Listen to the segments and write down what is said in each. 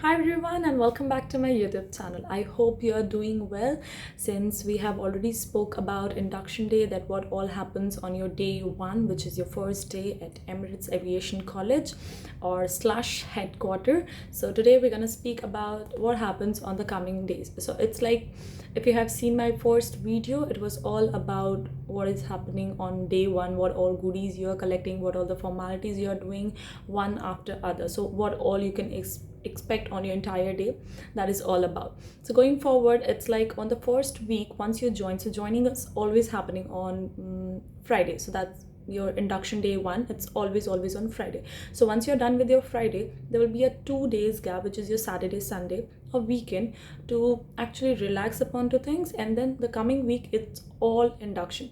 Hi everyone and welcome back to my YouTube channel. I hope you are doing well since we have already spoke about induction day, that what all happens on your day one, which is your first day at Emirates Aviation College or slash headquarter. So today we're going to speak about what happens on the coming days. So it's like, if you have seen my first video, it was all about what is happening on day one, what all goodies you are collecting, what all the formalities you are doing one after other. So what all you can expect on your entire day, that is all about. So going forward, it's like on the first week once you join, so joining is always happening on Friday. So that's your induction day one. It's always on Friday. So once you're done with your Friday, there will be a 2 days gap, which is your Saturday, Sunday, a weekend, to actually relax upon to things. And then the coming week, it's all induction.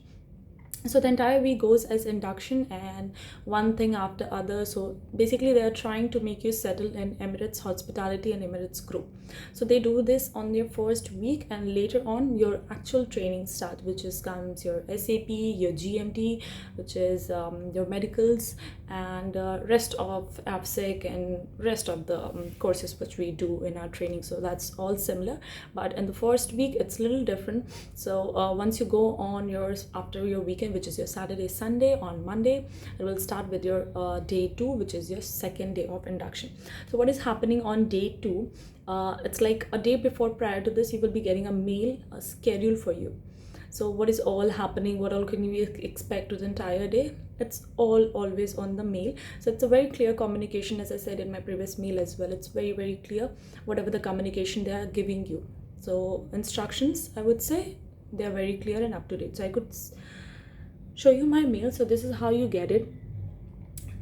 So the entire week goes as induction and one thing after other. So basically they are trying to make you settle in Emirates hospitality and Emirates group. So they do this on your first week, and later on your actual training start, which is comes your SAP, your GMT, which is your medicals, and rest of APSEC and rest of the courses which we do in our training. So that's all similar, but in the first week it's a little different. So once you go on yours after your weekend, which is your Saturday, Sunday, on Monday it will start with your day two, which is your second day of induction. So what is happening on day two, it's like a day before, prior to this, you will be getting a mail, a schedule for you. So what is all happening, what all can you expect to the entire day, it's all always on the mail. So it's a very clear communication, as I said in my previous mail as well. It's very clear whatever the communication they are giving you. So instructions, I would say, they are very clear and up to date. So I could show you my mail. So this is how you get it.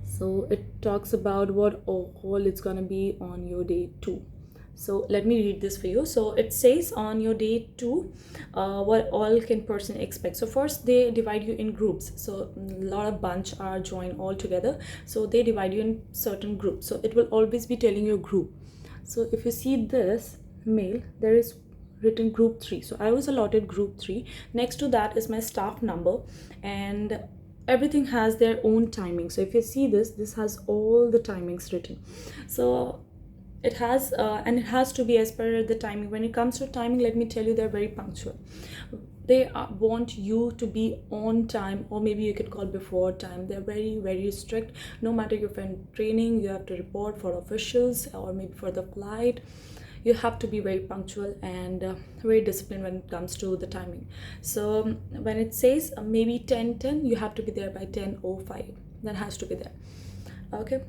So it talks about what all it's gonna be on your day two. So let me read this for you. So it says on your day two, what all can person expect. So first they divide you in groups. So a lot of bunch are joined all together. So they divide you in certain groups. So it will always be telling you group. So if you see this mail, there is written group 3. So I was allotted group 3. Next to that is my staff number, and everything has their own timing. So if you see this has all the timings written. So it has and it has to be as per the timing. When it comes to timing, let me tell you, they're very punctual. They want you to be on time, or maybe you could call before time. They're very strict. No matter if you're in training, you have to report for officials or maybe for the flight. You have to be very punctual and very disciplined when it comes to the timing. So when it says maybe 10:10, you have to be there by 10:05. That has to be there. Okay.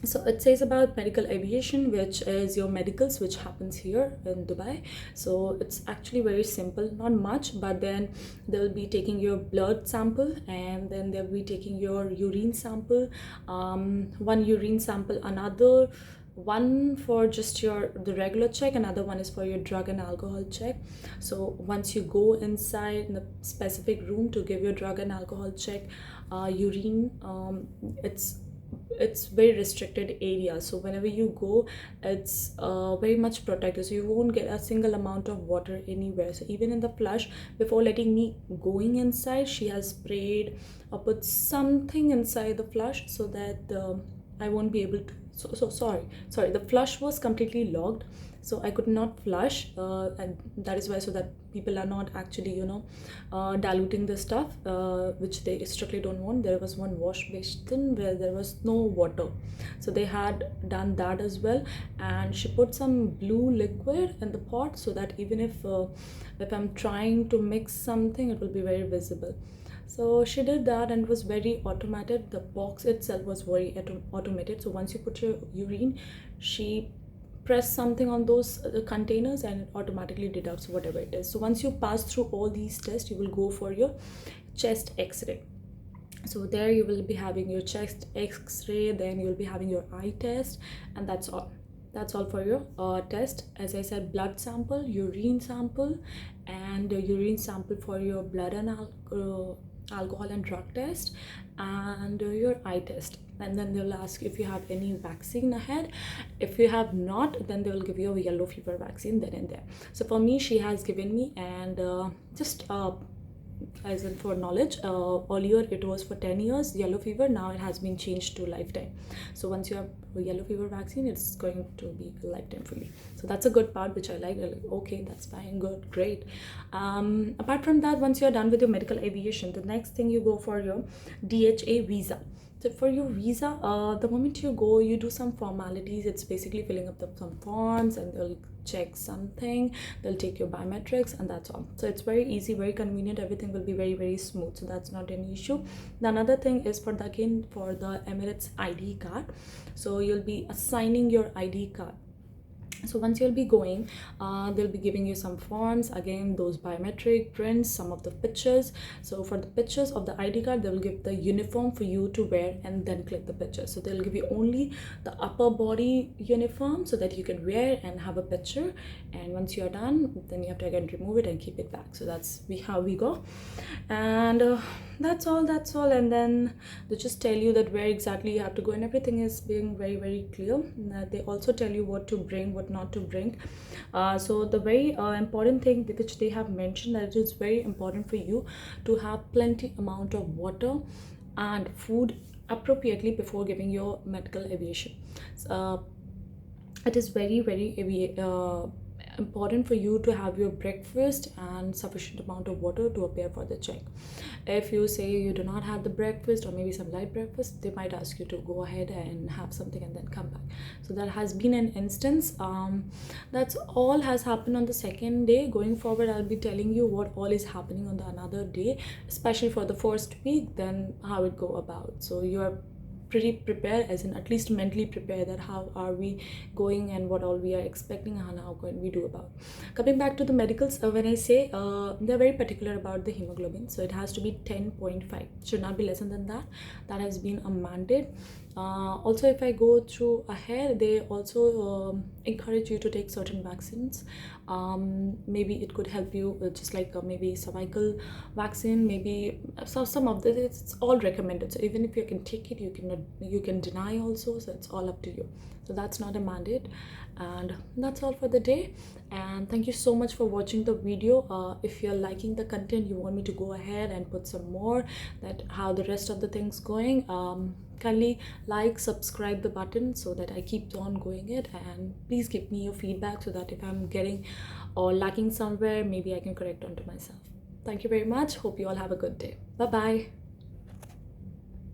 So it says about medical aviation, which is your medicals, which happens here in Dubai. So it's actually very simple, not much, but then they'll be taking your blood sample, and then they'll be taking your urine sample, one urine sample, another one for just your the regular check, another one is for your drug and alcohol check. So once you go inside the specific room to give your drug and alcohol check, urine, it's very restricted area. So whenever you go, it's very much protected, so you won't get a single amount of water anywhere. So even in the flush, before letting me going inside, she has sprayed or put something inside the flush so that I won't be able to. So sorry, the flush was completely locked, so I could not flush, and that is why, so that people are not actually diluting the stuff, which they strictly don't want. There was one wash basin where there was no water, so they had done that as well. And she put some blue liquid in the pot, so that even if I'm trying to mix something, it will be very visible. So she did that, and it was very automated. The box itself was very automated. So once you put your urine, she press something on those containers, and it automatically deducts whatever it is. So once you pass through all these tests, you will go for your chest x-ray. So there you will be having your chest x-ray, then you'll be having your eye test, and that's all for your test. As I said, blood sample, urine sample, and urine sample for your blood and alcohol and drug test, and your eye test. And then they'll ask if you have any vaccine ahead. If you have not, then they will give you a yellow fever vaccine then and there. So for me, she has given me, and just as in for knowledge, earlier it was for 10 years yellow fever, now it has been changed to lifetime. So once you have a yellow fever vaccine, it's going to be a lifetime for you. So that's a good part which I like. I'm like, okay, that's fine, good, great. Apart from that, once you're done with your medical aviation, the next thing you go for your DHA visa. So for your visa, the moment you go, you do some formalities. It's basically filling up some forms, and they'll check something, they'll take your biometrics, and that's all. So it's very easy, very convenient, everything will be very, very smooth, so that's not an issue. The another thing is for the, again, for the Emirates ID card. So you'll be assigning your ID card. So once you'll be going, they'll be giving you some forms, again those biometric prints, some of the pictures. So for the pictures of the ID card, they will give the uniform for you to wear and then click the picture. So they'll give you only the upper body uniform so that you can wear and have a picture, and once you're done, then you have to again remove it and keep it back. So that's how we go. And that's all. And then they just tell you that where exactly you have to go, and everything is being very, very clear. They also tell you what to bring, what not to bring. So the very important thing which they have mentioned, that it is very important for you to have plenty amount of water and food appropriately before giving your medical aviation. It is very, very important for you to have your breakfast and sufficient amount of water to appear for the check. If you say you do not have the breakfast or maybe some light breakfast, they might ask you to go ahead and have something and then come back. So that has been an instance. That's all has happened on the second day. Going forward, I'll be telling you what all is happening on the another day, especially for the first week, then how it go about. So you are pretty prepared, as in at least mentally prepared, that how are we going and what all we are expecting and how can we do about. Coming back to the medicals, when I say they're very particular about the hemoglobin, so it has to be 10.5, should not be less than that. That has been a mandate. Also, if I go through ahead, they also encourage you to take certain vaccines. Maybe it could help you just like maybe cervical vaccine, maybe some of this, it's all recommended. So even if you can take it, you can deny also, so it's all up to you. So that's not a mandate. And that's all for the day, and thank you so much for watching the video. If you're liking the content, you want me to go ahead and put some more, that how the rest of the things going, kindly like, subscribe the button so that I keep on going it, and please give me your feedback so that if I'm getting or lacking somewhere, maybe I can correct onto myself. Thank you very much. Hope you all have a good day. Bye bye.